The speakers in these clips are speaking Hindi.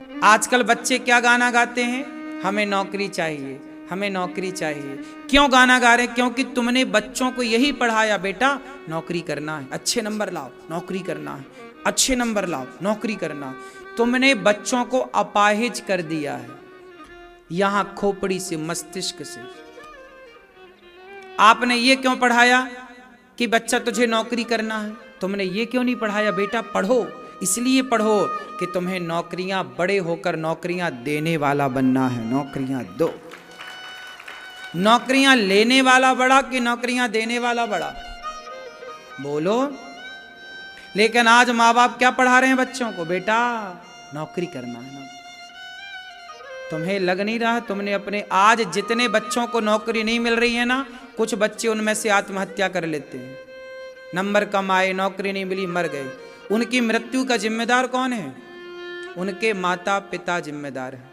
आजकल बच्चे क्या गाना गाते हैं, हमें नौकरी चाहिए, हमें नौकरी चाहिए। क्यों गाना गा रहे हैं? क्योंकि तुमने बच्चों को यही पढ़ाया, बेटा नौकरी करना है, अच्छे नंबर लाओ, नौकरी करना है, अच्छे नंबर लाओ, नौकरी करना है। तुमने बच्चों को अपाहिज कर दिया है, यहां खोपड़ी से, मस्तिष्क से। आपने ये क्यों पढ़ाया कि बच्चा तुझे नौकरी करना है? तुमने ये क्यों नहीं पढ़ाया, बेटा पढ़ो, इसलिए पढ़ो कि तुम्हें नौकरियां, बड़े होकर नौकरियां देने वाला बनना है। नौकरियां दो। नौकरियां लेने वाला बड़ा कि नौकरियां देने वाला बड़ा? बोलो। लेकिन आज माँ बाप क्या पढ़ा रहे हैं बच्चों को, बेटा नौकरी करना है ना। तुम्हें लग नहीं रहा, तुमने अपने, आज जितने बच्चों को नौकरी नहीं मिल रही है ना, कुछ बच्चे उनमें से आत्महत्या कर लेते हैं। नंबर कम आए, नौकरी नहीं मिली, मर गए। उनकी मृत्यु का जिम्मेदार कौन है? उनके माता पिता जिम्मेदार हैं,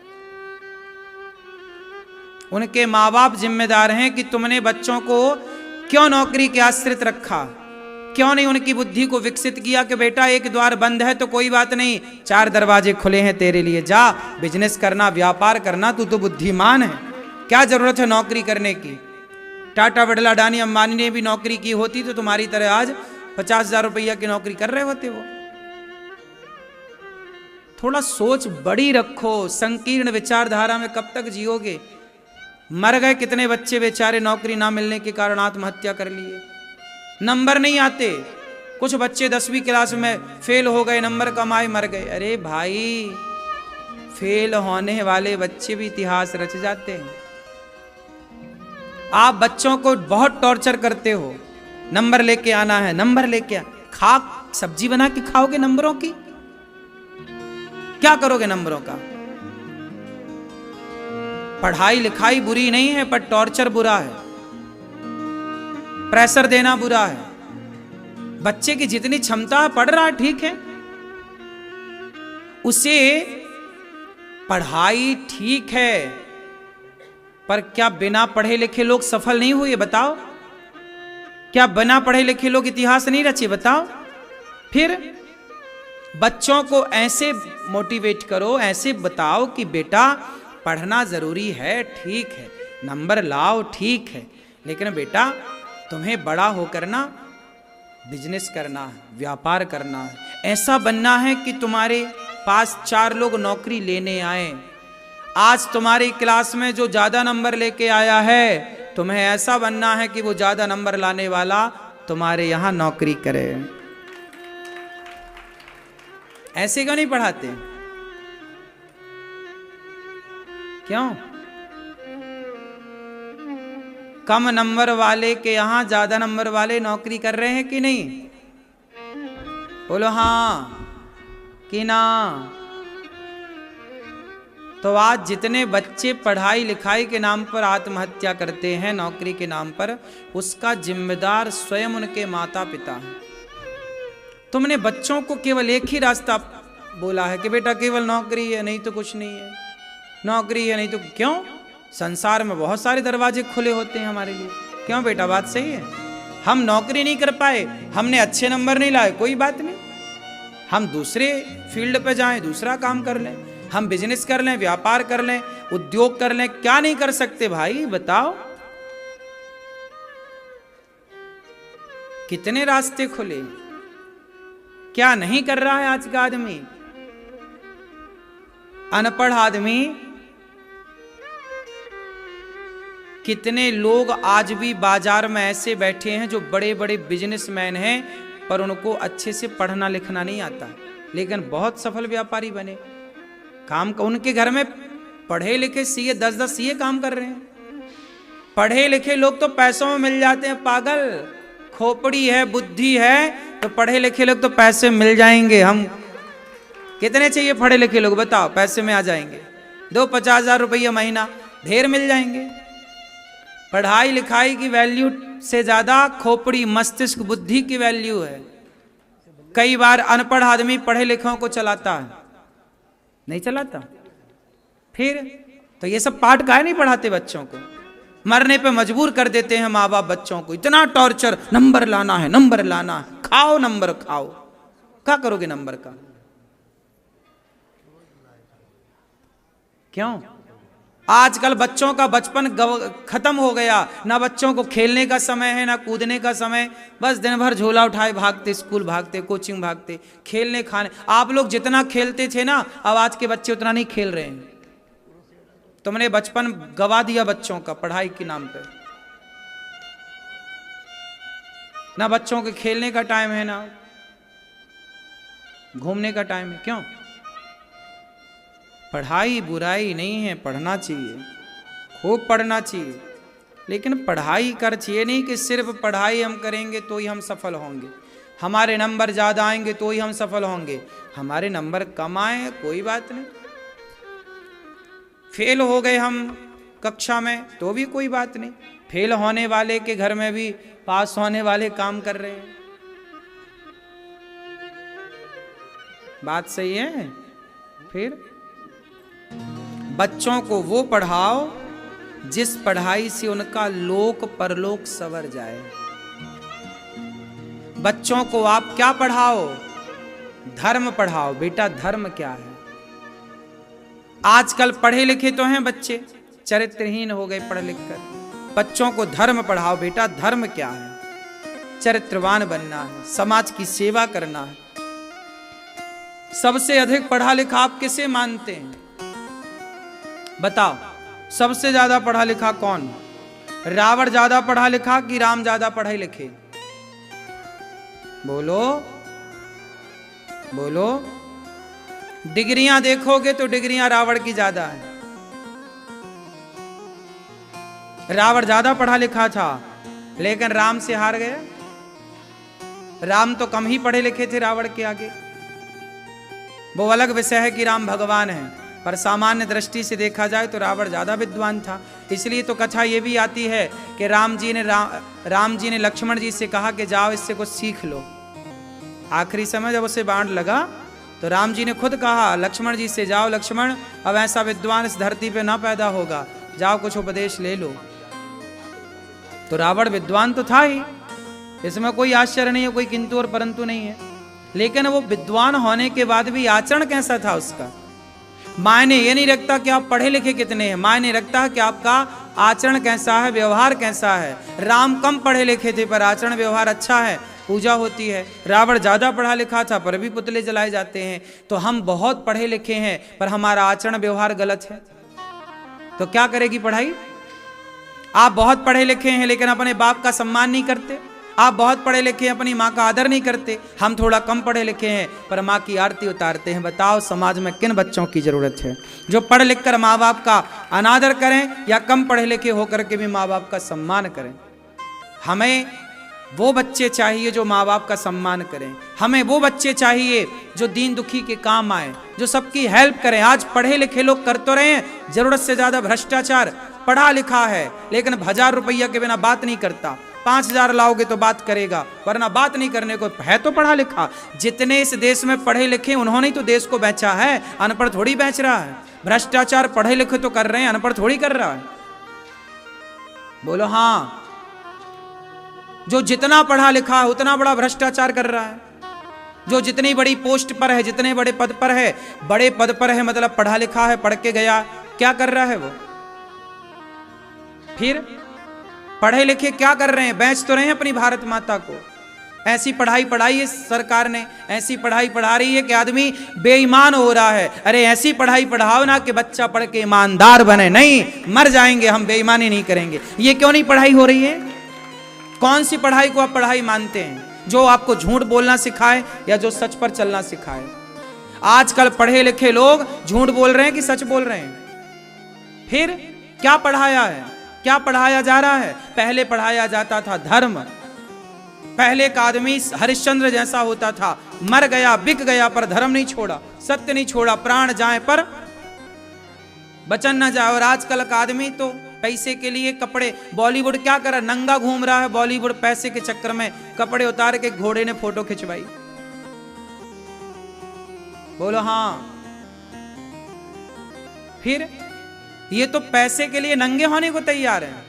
उनके माँ बाप जिम्मेदार हैं कि तुमने बच्चों को क्यों नौकरी के आश्रित रखा, क्यों नहीं उनकी बुद्धि को विकसित किया कि बेटा एक द्वार बंद है तो कोई बात नहीं, 4 दरवाजे खुले हैं तेरे लिए, जा बिजनेस करना, व्यापार करना, तू तो बुद्धिमान है, क्या जरूरत है नौकरी करने की। टाटा, बिड़ला, अडानी, अंबानी ने भी नौकरी की होती तो तुम्हारी तरह आज 50,000 रुपया की नौकरी कर रहे होते वो। थोड़ा सोच बड़ी रखो, संकीर्ण विचारधारा में कब तक जियोगे? मर गए कितने बच्चे बेचारे, नौकरी ना मिलने के कारण आत्महत्या कर लिए। नंबर नहीं आते, कुछ बच्चे 10वीं क्लास में फेल हो गए, नंबर कम आए, मर गए। अरे भाई, फेल होने वाले बच्चे भी इतिहास रच जाते हैं। आप बच्चों को बहुत टॉर्चर करते हो, नंबर लेके आना है, नंबर लेके आ, खा सब्जी बना के खाओगे नंबरों की? क्या करोगे नंबरों का? पढ़ाई लिखाई बुरी नहीं है, पर टॉर्चर बुरा है, प्रेशर देना बुरा है। बच्चे की जितनी क्षमता है, पढ़ रहा है ठीक है, उसे पढ़ाई ठीक है, पर क्या बिना पढ़े लिखे लोग सफल नहीं हुए? बताओ। क्या बिना पढ़े लिखे लोग इतिहास नहीं रचे? बताओ। फिर बच्चों को ऐसे मोटिवेट करो, ऐसे बताओ कि बेटा पढ़ना जरूरी है, ठीक है, नंबर लाओ, ठीक है, लेकिन बेटा तुम्हें बड़ा होकर ना बिजनेस करना है, व्यापार करना है, ऐसा बनना है कि तुम्हारे पास 4 लोग नौकरी लेने आए। आज तुम्हारी क्लास में जो ज्यादा नंबर लेके आया है, तुम्हें ऐसा बनना है कि वो ज्यादा नंबर लाने वाला तुम्हारे यहां नौकरी करे। ऐसे क्यों नहीं पढ़ाते? क्यों? कम नंबर वाले के यहां ज्यादा नंबर वाले नौकरी कर रहे हैं कि नहीं? बोलो हां कि ना। तो आज जितने बच्चे पढ़ाई लिखाई के नाम पर आत्महत्या करते हैं, नौकरी के नाम पर, उसका जिम्मेदार स्वयं उनके माता पिता हैं। तुमने बच्चों को केवल एक ही रास्ता बोला है कि बेटा केवल नौकरी है, नहीं तो कुछ नहीं है, नौकरी है नहीं तो क्यों? संसार में बहुत सारे दरवाजे खुले होते हैं हमारे लिए। क्यों बेटा, बात सही है। हम नौकरी नहीं कर पाए, हमने अच्छे नंबर नहीं लाए, कोई बात नहीं, हम दूसरे फील्ड पे जाएं, दूसरा काम कर लें, हम बिजनेस कर लें, व्यापार कर लें, उद्योग कर लें, क्या नहीं कर सकते भाई? बताओ, कितने रास्ते खुले। क्या नहीं कर रहा है आज का आदमी? अनपढ़ आदमी, कितने लोग आज भी बाजार में ऐसे बैठे हैं जो बड़े बड़े बिजनेसमैन हैं, पर उनको अच्छे से पढ़ना लिखना नहीं आता, लेकिन बहुत सफल व्यापारी बने। काम का उनके घर में पढ़े लिखे सीए 10-10 सीए काम कर रहे हैं। पढ़े लिखे लोग तो पैसों में मिल जाते हैं, पागल। खोपड़ी है, बुद्धि है, तो पढ़े लिखे लोग तो पैसे मिल जाएंगे। हम कितने चाहिए पढ़े लिखे लोग बताओ, पैसे में आ जाएंगे। 50,000 रुपया महीना ढेर मिल जाएंगे। पढ़ाई लिखाई की वैल्यू से ज्यादा खोपड़ी, मस्तिष्क, बुद्धि की वैल्यू है। कई बार अनपढ़ आदमी पढ़े लिखों को चलाता है, नहीं चलाता। फिर तो ये सब पाठ काहे नहीं पढ़ाते बच्चों को? मरने पे मजबूर कर देते हैं माँ बाप बच्चों को, इतना टॉर्चर, नंबर लाना है, नंबर लाना है, खाओ नंबर खाओ। क्या करोगे नंबर का? क्यों? आजकल बच्चों का बचपन खत्म हो गया, ना बच्चों को खेलने का समय है ना कूदने का समय, बस दिन भर झोला उठाए भागते, स्कूल भागते, कोचिंग भागते, खेलने खाने। आप लोग जितना खेलते थे ना, अब आज के बच्चे उतना नहीं खेल रहे हैं। तुमने बचपन गवा दिया बच्चों का पढ़ाई के नाम पे। ना बच्चों के खेलने का टाइम है, ना घूमने का टाइम है। क्यों? पढ़ाई बुराई नहीं है, पढ़ना चाहिए, खूब पढ़ना चाहिए, लेकिन पढ़ाई कर चाहिए नहीं कि सिर्फ पढ़ाई हम करेंगे तो ही हम सफल होंगे, हमारे नंबर ज़्यादा आएंगे तो ही हम सफल होंगे। हमारे नंबर कम आए कोई बात नहीं, फेल हो गए हम कक्षा में तो भी कोई बात नहीं, फेल होने वाले के घर में भी पास होने वाले काम कर रहे हैं। बात सही है? फिर बच्चों को वो पढ़ाओ जिस पढ़ाई से उनका लोक परलोक संवर जाए। बच्चों को आप क्या पढ़ाओ? धर्म पढ़ाओ। बेटा धर्म क्या है? आजकल पढ़े लिखे तो हैं बच्चे, चरित्रहीन हो गए पढ़ लिख कर। बच्चों को धर्म पढ़ाओ। बेटा धर्म क्या है? चरित्रवान बनना है, समाज की सेवा करना है। सबसे अधिक पढ़ा लिखा आप किसे मानते हैं? बताओ, सबसे ज्यादा पढ़ा लिखा कौन? रावण ज्यादा पढ़ा लिखा कि राम ज्यादा पढ़े लिखे? बोलो बोलो। डिग्रियां देखोगे तो डिग्रियां रावण की ज्यादा है। रावण ज्यादा पढ़ा लिखा था लेकिन राम से हार गया। राम तो कम ही पढ़े लिखे थे रावण के आगे। वो अलग विषय है कि राम भगवान हैं, पर सामान्य दृष्टि से देखा जाए तो रावण ज्यादा विद्वान था। इसलिए तो कथा ये भी आती है कि राम जी ने लक्ष्मण जी से कहा कि जाओ इससे कुछ सीख लो। आखिरी समय जब उसे बाण लगा तो राम जी ने खुद कहा लक्ष्मण जी से, जाओ लक्ष्मण, अब ऐसा विद्वान इस धरती पे ना पैदा होगा, जाओ कुछ उपदेश ले लो। तो रावण विद्वान तो था ही, इसमें कोई आश्चर्य नहीं है, कोई किंतु और परंतु नहीं है। लेकिन वो विद्वान होने के बाद भी आचरण कैसा था उसका? मायने ये नहीं रखता कि आप पढ़े लिखे कितने हैं, मायने रखता है कि आपका आचरण कैसा है, व्यवहार कैसा है। राम कम पढ़े लिखे थे पर आचरण व्यवहार अच्छा है, पूजा होती है। रावण ज्यादा पढ़ा लिखा था पर भी पुतले जलाए जाते हैं। तो हम बहुत पढ़े लिखे हैं पर हमारा आचरण व्यवहार गलत है, तो क्या करेगी पढ़ाई? आप बहुत पढ़े लिखे हैं लेकिन अपने बाप का सम्मान नहीं करते। आप बहुत पढ़े लिखे हैं, अपनी माँ का आदर नहीं करते। हम थोड़ा कम पढ़े लिखे हैं पर माँ की आरती उतारते हैं। बताओ समाज में किन बच्चों की जरूरत है जो पढ़ लिख कर माँ बाप का अनादर करें या कम पढ़े लिखे होकर के भी माँ बाप का सम्मान करें? हमें वो बच्चे चाहिए जो माँ बाप का सम्मान करें। हमें वो बच्चे चाहिए जो दीन दुखी के काम आए, जो सबकी हेल्प करें। आज पढ़े लिखे लोग कर तो रहे हैं जरूरत से ज्यादा भ्रष्टाचार। पढ़ा लिखा है लेकिन 1000 रुपया के बिना बात नहीं करता, 5000 लाओगे तो बात करेगा, वरना बात नहीं करने को है। तो पढ़ा लिखा जितने इस देश में पढ़े लिखे उन्होंने ही तो देश को बेचा है, अनपढ़ थोड़ी बेच रहा है। भ्रष्टाचार पढ़े लिखे तो कर रहे हैं, अनपढ़ थोड़ी कर रहा है। बोलो हाँ। जो जितना पढ़ा लिखा है उतना बड़ा भ्रष्टाचार कर रहा है। जो जितनी बड़ी पोस्ट पर है, जितने बड़े पद पर है, बड़े पद पर है मतलब पढ़ा लिखा है, पढ़ के गया, क्या कर रहा है वो? फिर पढ़े लिखे क्या कर रहे हैं? बेच तो रहे हैं अपनी भारत माता को। ऐसी पढ़ाई पढ़ाई है सरकार ने, ऐसी पढ़ाई पढ़ा रही है कि आदमी बेईमान हो रहा है। अरे ऐसी पढ़ाई पढ़ाओ ना कि बच्चा पढ़ के ईमानदार बने। नहीं, मर जाएंगे हम, बेईमानी नहीं करेंगे। ये क्यों नहीं पढ़ाई हो रही है? कौन सी पढ़ाई को आप पढ़ाई मानते हैं? जो आपको झूठ बोलना सिखाए या जो सच पर चलना सिखाए? आजकल पढ़े लिखे लोग झूठ बोल रहे हैं कि सच बोल रहे हैं? फिर क्या पढ़ाया है, क्या पढ़ाया जा रहा है? पहले पढ़ाया जाता था धर्म। पहले का आदमी हरिश्चंद्र जैसा होता था, मर गया बिक गया पर धर्म नहीं छोड़ा, सत्य नहीं छोड़ा, प्राण जाए पर वचन न जाए। और आजकल का आदमी तो पैसे के लिए कपड़े, बॉलीवुड क्या कर रहा है? नंगा घूम रहा है बॉलीवुड। पैसे के चक्कर में कपड़े उतार के घोड़े ने फोटो खिंचवाई। बोलो हाँ। फिर ये तो पैसे के लिए नंगे होने को तैयार हैं।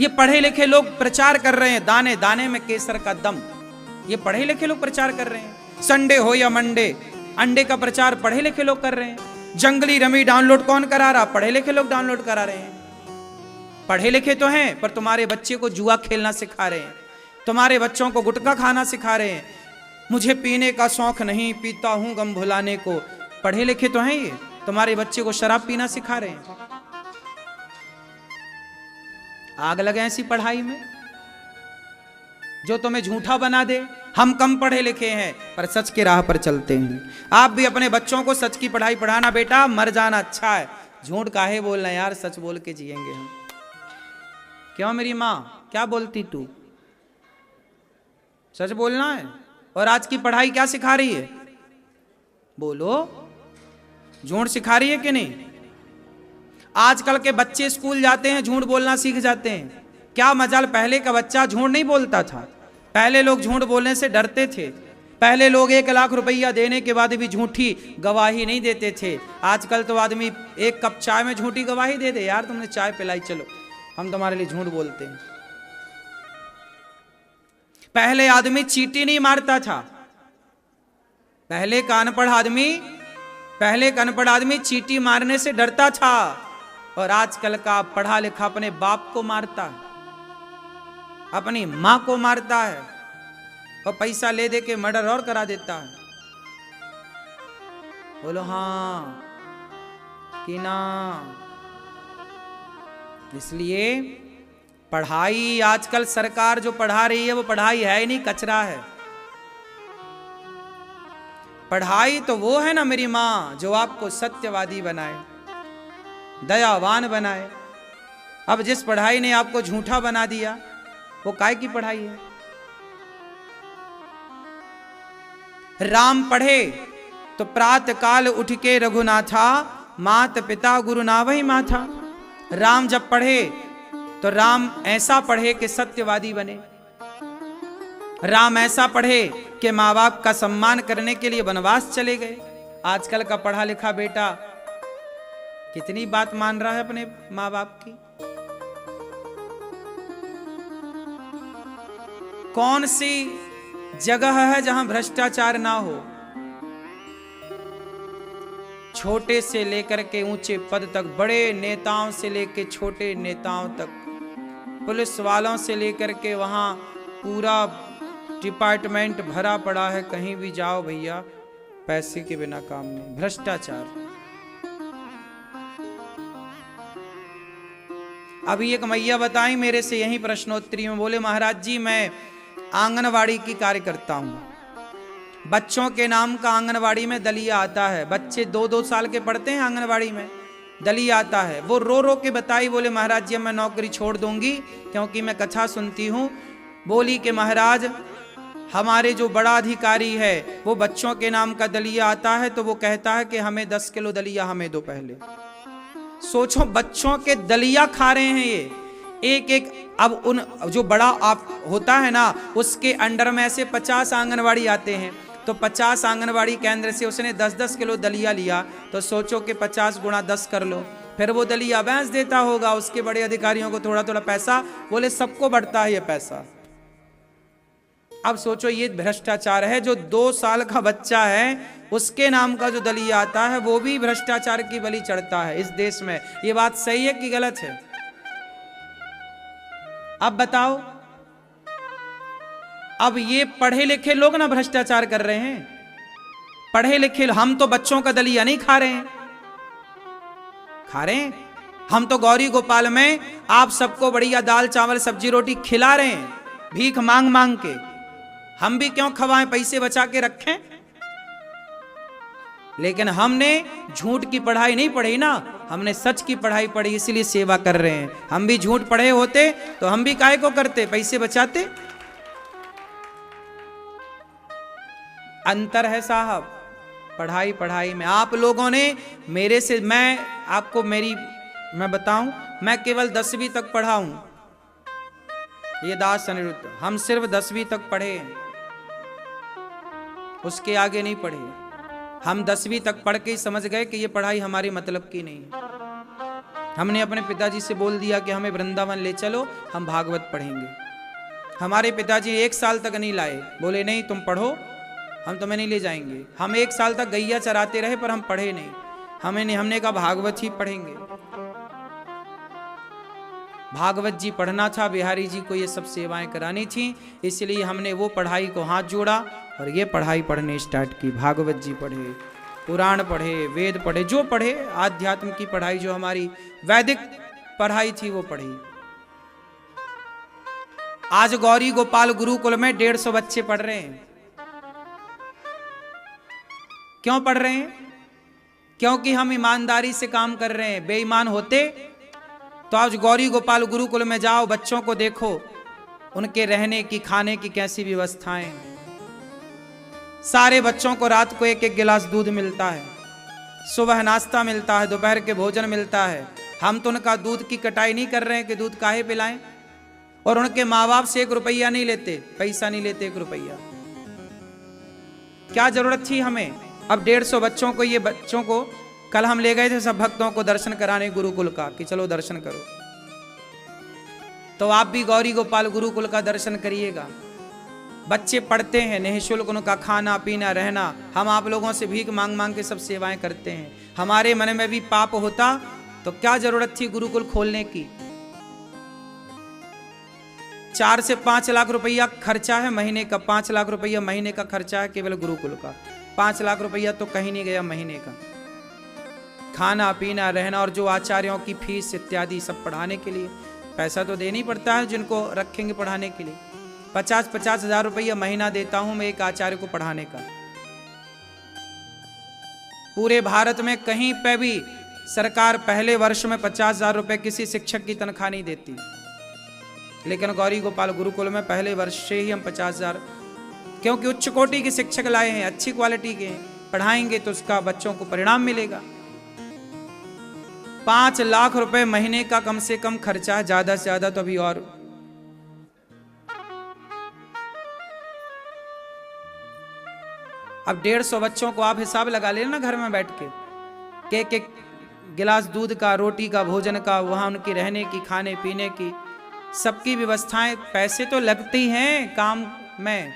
ये पढ़े लिखे लोग प्रचार कर रहे हैं, दाने दाने में केसर का दम। ये पढ़े लिखे लोग प्रचार कर रहे हैं। संडे हो या मंडे, अंडे का प्रचार पढ़े लिखे लोग कर रहे हैं। जंगली रमी डाउनलोड कौन करा रहा? पढ़े लिखे लोग डाउनलोड करा रहे हैं। पढ़े लिखे तो हैं, पर तुम्हारे बच्चे को जुआ खेलना सिखा रहे हैं, तुम्हारे बच्चों को गुटखा खाना सिखा रहे हैं। मुझे पीने का शौक नहीं, पीता हूं गम भुलाने को। पढ़े लिखे तो हैं ये, तुम्हारे बच्चे को शराब पीना सिखा रहे हैं। आग लगे ऐसी पढ़ाई में जो तुम्हें झूठा बना दे। हम कम पढ़े लिखे हैं पर सच के राह पर चलते हैं। आप भी अपने बच्चों को सच की पढ़ाई पढ़ाना। बेटा मर जाना अच्छा है, झूठ काहे बोलना यार, सच बोल के जिएंगे हम। क्यों मेरी माँ, क्या बोलती तू? सच बोलना है। और आज की पढ़ाई क्या सिखा रही है? बोलो, झूठ सिखा रही है कि नहीं? आजकल के बच्चे स्कूल जाते हैं, झूठ बोलना सीख जाते हैं। क्या मजाल, पहले का बच्चा झूठ नहीं बोलता था। पहले लोग झूठ बोलने से डरते थे। पहले लोग 1 लाख रुपया देने के बाद भी झूठी गवाही नहीं देते थे। आजकल तो आदमी 1 कप चाय में झूठी गवाही दे दे, यार तुमने चाय पिलाई, चलो हम तुम्हारे लिए झूठ बोलते हैं। पहले आदमी चींटी नहीं मारता था। पहले का अनपढ़ आदमी चींटी मारने से डरता था। और आजकल का पढ़ा लिखा अपने बाप को मारता है, अपनी मां को मारता है, और पैसा ले दे के मर्डर और करा देता है। बोलो हाँ कि ना? इसलिए पढ़ाई आजकल सरकार जो पढ़ा रही है वो पढ़ाई है ही नहीं, कचरा है। पढ़ाई तो वो है ना मेरी मां, जो आपको सत्यवादी बनाए, दयावान बनाए। अब जिस पढ़ाई ने आपको झूठा बना दिया, वो काय की पढ़ाई है? राम पढ़े तो प्रातः काल उठ के रघुनाथा, मात पिता गुरु नावहि माथा। राम जब पढ़े तो राम ऐसा पढ़े कि सत्यवादी बने। राम ऐसा पढ़े कि माँ बाप का सम्मान करने के लिए वनवास चले गए। आजकल का पढ़ा लिखा बेटा कितनी बात मान रहा है अपने माँ बाप की। कौन सी जगह है जहां भ्रष्टाचार ना हो? छोटे से लेकर के ऊंचे पद तक, बड़े नेताओं से लेकर छोटे नेताओं तक, पुलिस वालों से लेकर के वहां पूरा डिपार्टमेंट भरा पड़ा है। कहीं भी जाओ भैया, पैसे के बिना काम नहीं, भ्रष्टाचार। अभी एक मैया बताई मेरे से यही प्रश्नोत्तरी में, बोले महाराज जी मैं आंगनवाड़ी की कार्य करता हूं। बच्चों के नाम का आंगनवाड़ी में दलिया आता है। बच्चे 2-2 साल के पढ़ते हैं आंगनवाड़ी में, दलिया आता है। वो रो रो के बताई, बोले महाराज जी मैं नौकरी छोड़ दूंगी क्योंकि मैं कथा सुनती हूँ। बोली कि महाराज हमारे जो बड़ा अधिकारी है वो बच्चों के नाम का दलिया आता है तो वो कहता है कि हमें 10 किलो दलिया हमें दो पहले। सोचो बच्चों के दलिया खा रहे हैं ये एक एक। अब उन जो बड़ा आप होता है ना, उसके अंडर में ऐसे 50 आंगनवाड़ी आते हैं, तो 50 आंगनवाड़ी केंद्र से उसने 10-10 किलो दलिया लिया, तो सोचो कि 50 गुणा 10 कर लो, फिर वो दलिया बेच देता होगा उसके बड़े अधिकारियों को थोड़ा थोड़ा पैसा। बोले सबको बढ़ता है ये पैसा। अब सोचो ये भ्रष्टाचार है। जो 2 साल का बच्चा है उसके नाम का जो दलिया आता है वो भी भ्रष्टाचार की बलि चढ़ता है इस देश में। ये बात सही है कि गलत है? अब बताओ। अब ये पढ़े लिखे लोग ना भ्रष्टाचार कर रहे हैं। पढ़े लिखे हम तो बच्चों का दलिया नहीं खा रहे हैं, खा रहे हैं हम तो गौरी गोपाल में आप सबको बढ़िया दाल चावल सब्जी रोटी खिला रहे हैं, भीख मांग मांग के। हम भी क्यों खवाएं, पैसे बचा के रखें? लेकिन हमने झूठ की पढ़ाई नहीं पढ़ी ना, हमने सच की पढ़ाई पढ़ी, इसलिए सेवा कर रहे हैं। हम भी झूठ पढ़े होते तो हम भी काहे को करते, पैसे बचाते। अंतर है साहब पढ़ाई पढ़ाई में। आप लोगों ने मेरे से, मैं बताऊं, मैं केवल 10वीं तक पढ़ा हूं। ये दास अनिरुद्ध, हम सिर्फ 10वीं तक पढ़े हैं, उसके आगे नहीं पढ़े। हम 10वीं तक पढ़ के ही समझ गए कि ये पढ़ाई हमारी मतलब की नहीं है। हमने अपने पिताजी से बोल दिया कि हमें वृंदावन ले चलो, हम भागवत पढ़ेंगे। हमारे पिताजी 1 साल तक नहीं लाए, बोले नहीं तुम पढ़ो, हम तुम्हें नहीं ले जाएंगे। हम 1 साल तक गैया चराते रहे पर हम पढ़े नहीं। हमने कहा भागवत ही पढ़ेंगे। भागवत जी पढ़ना था, बिहारी जी को ये सब सेवाएं करानी थी, इसलिए हमने वो पढ़ाई को हाथ जोड़ा और ये पढ़ाई पढ़ने स्टार्ट की। भागवत जी पढ़े, पुराण पढ़े, वेद पढ़े, जो पढ़े, आध्यात्म की पढ़ाई जो हमारी वैदिक पढ़ाई थी वो पढ़ी। आज गौरी गोपाल गुरुकुल में 150 बच्चे पढ़ रहे हैं। क्यों पढ़ रहे हैं? क्योंकि हम ईमानदारी से काम कर रहे हैं। बेईमान होते तो आज गौरी गोपाल गुरुकुल में जाओ, बच्चों को देखो, उनके रहने की, खाने की कैसी व्यवस्थाएं। सारे बच्चों को रात को 1-1 गिलास दूध मिलता है, सुबह नाश्ता मिलता है, दोपहर के भोजन मिलता है। हम तो उनका दूध की कटाई नहीं कर रहे हैं कि दूध काहे पिलाएं, और उनके माँ बाप से 1 रुपया नहीं लेते, पैसा नहीं लेते 1 रुपया। क्या जरूरत थी हमें? अब 150 बच्चों को, ये बच्चों को कल हम ले गए थे सब भक्तों को दर्शन कराने गुरुकुल का, कि चलो दर्शन करो। तो आप भी गौरी गोपाल गुरुकुल का दर्शन करिएगा। बच्चे पढ़ते हैं, निःशुल्क उनका खाना पीना रहना। हम आप लोगों से भीख मांग मांग के सब सेवाएं करते हैं। हमारे मन में भी पाप होता तो क्या जरूरत थी गुरुकुल खोलने की? 4 से 5 लाख रुपया खर्चा है महीने का। 5 लाख रुपया महीने का खर्चा है केवल गुरुकुल का। 5 लाख रुपया तो कहीं नहीं गया महीने का। खाना पीना रहना और जो आचार्यों की फीस इत्यादि सब पढ़ाने के लिए पैसा तो देना ही पड़ता है, जिनको रखेंगे पढ़ाने के लिए। 50-50 हजार रुपया महीना देता हूं मैं एक आचार्य को पढ़ाने का। पूरे भारत में कहीं पे भी सरकार पहले वर्ष में 50,000 रुपए किसी शिक्षक की तनख्वाह नहीं देती, लेकिन गौरी गोपाल गुरुकुल में पहले वर्ष से ही हम 50,000, क्योंकि उच्च कोटि के शिक्षक लाए हैं, अच्छी क्वालिटी के हैं, पढ़ाएंगे तो उसका बच्चों को परिणाम मिलेगा। 5 लाख रुपए महीने का कम से कम खर्चा है, ज्यादा से ज्यादा तो अभी। और अब 150 बच्चों को आप हिसाब लगा लेना घर में बैठ के, एक गिलास दूध का, रोटी का, भोजन का, वहां उनकी रहने की, खाने पीने की, सबकी व्यवस्थाएं। पैसे तो लगते ही हैं काम में,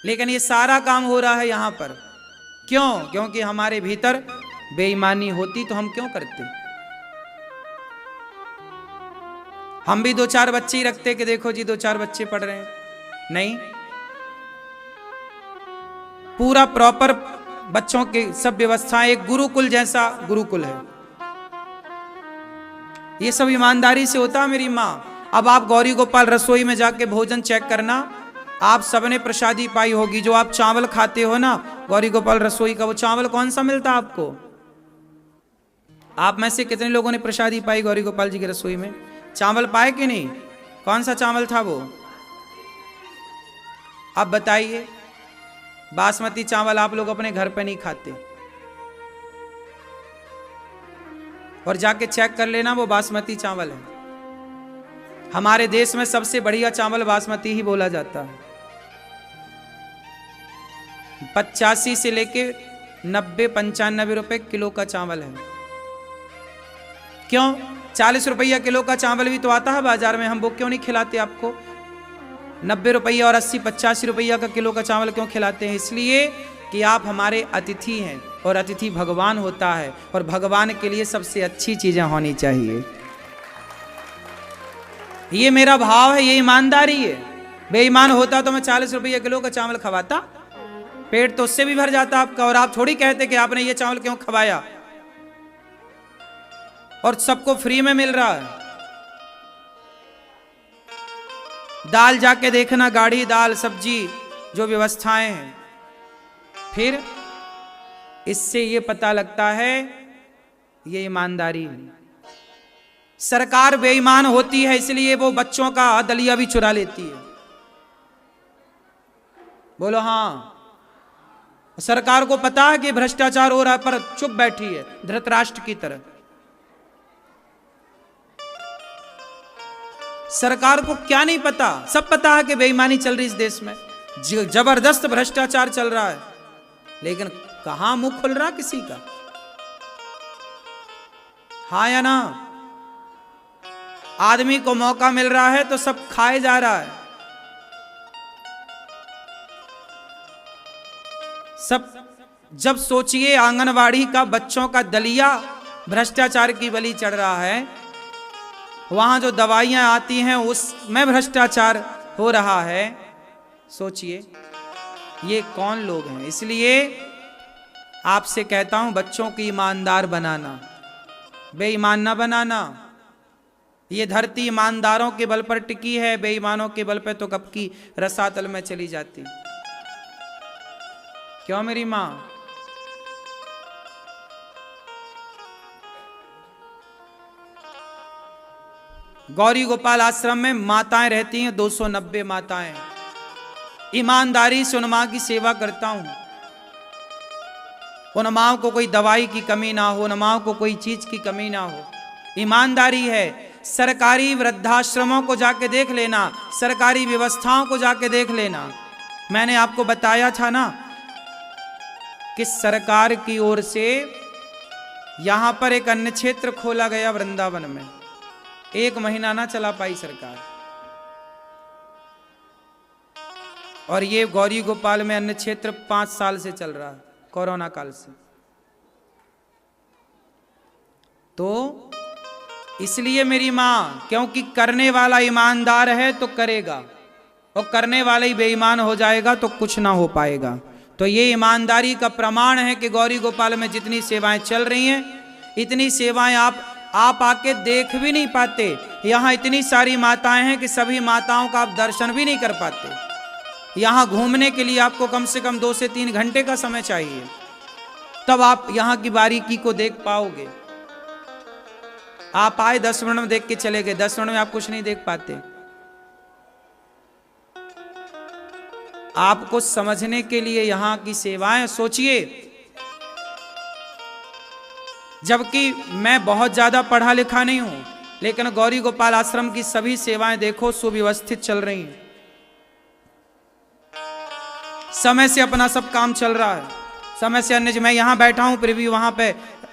लेकिन ये सारा काम हो रहा है यहां पर। क्यों? क्योंकि हमारे भीतर बेईमानी होती तो हम क्यों करते? हम भी 2-4 बच्चे ही रखते कि देखो जी 2-4 बच्चे पढ़ रहे हैं। नहीं, पूरा प्रॉपर बच्चों की सब व्यवस्थाएं, एक गुरुकुल जैसा गुरुकुल है। ये सब ईमानदारी से होता है मेरी माँ। अब आप गौरी गोपाल रसोई में जाके भोजन चेक करना, आप सबने प्रसादी पाई होगी। जो आप चावल खाते हो ना गौरी गोपाल रसोई का, वो चावल कौन सा मिलता है आपको? आप में से कितने लोगों ने प्रसादी पाई गौरी गोपाल जी की रसोई में? चावल पाए कि नहीं? कौन सा चावल था वो? आप बताइए। बासमती चावल आप लोग अपने घर पे नहीं खाते, और जाके चेक कर लेना वो बासमती चावल है। हमारे देश में सबसे बढ़िया चावल बासमती ही बोला जाता है। 85 से लेके 90-95 रुपए किलो का चावल है। क्यों? 40 रुपया किलो का चावल भी तो आता है बाजार में, हम वो क्यों नहीं खिलाते आपको? 90 रुपया और 80-85 रुपया का किलो का चावल क्यों खिलाते हैं? इसलिए कि आप हमारे अतिथि हैं, और अतिथि भगवान होता है, और भगवान के लिए सबसे अच्छी चीजें होनी चाहिए। ये मेरा भाव है, ये ईमानदारी है। बेईमान होता तो मैं 40 रुपया किलो का चावल खवाता, पेट तो उससे भी भर जाता आपका। और आप थोड़ी कहते कि आपने ये चावल क्यों खवाया, और सबको फ्री में मिल रहा है। दाल जाके देखना, गाढ़ी दाल, सब्जी, जो व्यवस्थाएं हैं। फिर इससे ये पता लगता है ये ईमानदारी है। सरकार बेईमान होती है, इसलिए वो बच्चों का दलिया भी चुरा लेती है। बोलो हाँ। सरकार को पता है कि भ्रष्टाचार हो रहा है, पर चुप बैठी है धृतराष्ट्र की तरह। सरकार को क्या नहीं पता? सब पता है कि बेईमानी चल रही इस देश में, जबरदस्त भ्रष्टाचार चल रहा है, लेकिन कहां मुंह खुल रहा किसी का? हाँ या ना? आदमी को मौका मिल रहा है तो सब खाए जा रहा है, सब जब सोचिए आंगनवाड़ी का बच्चों का दलिया भ्रष्टाचार की बलि चढ़ रहा है, वहां जो दवाइयां आती हैं उसमें भ्रष्टाचार हो रहा है, सोचिए ये कौन लोग हैं। इसलिए आपसे कहता हूं बच्चों की ईमानदार बनाना, बेईमान ना बनाना। ये धरती ईमानदारों के बल पर टिकी है, बेईमानों के बल पर तो कब की रसातल में चली जाती। क्यों मेरी मां? गौरी गोपाल आश्रम में माताएं रहती हैं, 290 माताएं। ईमानदारी से उन मां की सेवा करता हूं। उन मां को कोई दवाई की कमी ना हो, उन मां को कोई चीज की कमी ना हो। ईमानदारी है। सरकारी वृद्धाश्रमों को जाके देख लेना, सरकारी व्यवस्थाओं को जाके देख लेना। मैंने आपको बताया था ना कि सरकार की ओर से यहां पर एक अन्य क्षेत्र खोला गया वृंदावन में। 1 महीना ना चला पाई सरकार, और ये गौरी गोपाल में अन्य क्षेत्र 5 साल से चल रहा है, कोरोना काल से। तो इसलिए मेरी मां, क्योंकि करने वाला ईमानदार है तो करेगा, और करने वाला ही बेईमान हो जाएगा तो कुछ ना हो पाएगा। तो ये ईमानदारी का प्रमाण है कि गौरी गोपाल में जितनी सेवाएं चल रही हैं, इतनी सेवाएं आप आके देख भी नहीं पाते। यहाँ इतनी सारी माताएं हैं कि सभी माताओं का आप दर्शन भी नहीं कर पाते। यहाँ घूमने के लिए आपको कम से कम 2 से 3 घंटे का समय चाहिए, तब आप यहाँ की बारीकी को देख पाओगे। आप आए 10 मिनट में देख के चले गए, 10 मिनट में आप कुछ नहीं देख पाते। आपको समझने के लिए यहाँ की सेवाएं सोचिए। जबकि मैं बहुत ज्यादा पढ़ा लिखा नहीं हूं, लेकिन गौरी गोपाल आश्रम की सभी सेवाएं देखो सुव्यवस्थित चल रही हैं। समय से अपना सब काम चल रहा है, समय से अन्य। मैं यहां बैठा हूं फिर भी वहां पे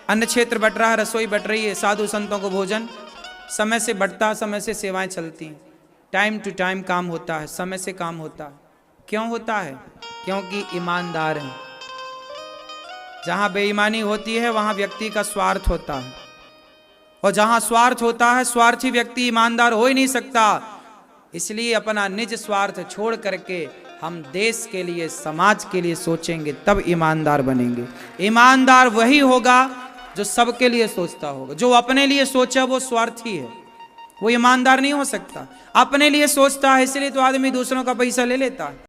अन्य क्षेत्र बट रहा है, रसोई बट रही है, साधु संतों को भोजन समय से बढ़ता, समय से सेवाएं चलती हैं। टाइम टू टाइम काम होता है, समय से काम होता है। क्यों होता है? क्योंकि ईमानदार हैं। जहां बेईमानी होती है वहां व्यक्ति का स्वार्थ होता है, और जहां स्वार्थ होता है, स्वार्थी व्यक्ति ईमानदार हो ही नहीं सकता। इसलिए अपना निज स्वार्थ छोड़ करके हम देश के लिए, समाज के लिए सोचेंगे, तब ईमानदार बनेंगे। ईमानदार वही होगा जो सबके लिए सोचता होगा। जो अपने लिए सोचा वो स्वार्थी है, वो ईमानदार नहीं हो सकता। अपने लिए सोचता है इसलिए तो आदमी दूसरों का पैसा ले लेता है।